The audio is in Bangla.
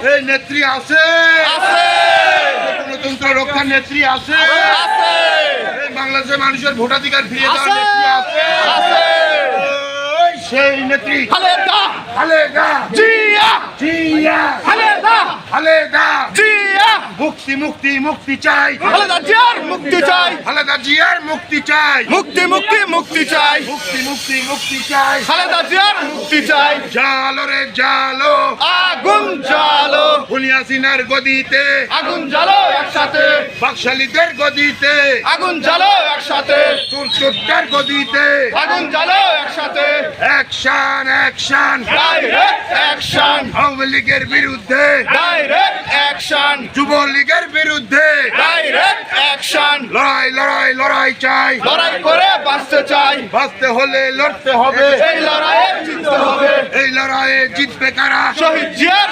এই নেত্রী আছে, আছে গণতন্ত্র রক্ষার নেত্রী আছে, আছে এই বাংলাদেশের মানুষের ভোটাধিকার ফিরিয়ে দেওয়ার আছে নেত্রী আছে, আছে ওই সেই নেত্রী খালেদা খালেদা জিয়া জিয়া, খালেদা খালেদা জিয়া মুক্তি মুক্তি মুক্তি চাই, খালেদা জিয়ার মুক্তি চাই খালেদা জিয়ার মুক্তি চাই, মুক্তি মুক্তি মুক্তি চাই মুক্তি মুক্তি মুক্তি চাই, খালেদা জিয়ার মুক্তি চাই জালো রে জালো আগুন জ্বালো হুলিয়াসিনার গদিতে, আগুন জ্বালো একসাথে বাকশালীদের গদিতে, আগুন জ্বালো একসাথে তুর্তার গদিতে, আগুন জ্বালো একসাথে action action direct action Awami লীগের বিরুদ্ধে, ডাইরেক্ট অ্যাকশন যুবলীগের বিরুদ্ধে ডাইরেক্ট অ্যাকশন লড়াই লড়াই লড়াই চাই, লড়াই করে বাঁচতে চাই বাঁচতে হলে লড়তে হবে, এই লড়াইয়ে জিততে হবে এই লড়াইয়ে জিতবে কারা, শহীদ জিয়ার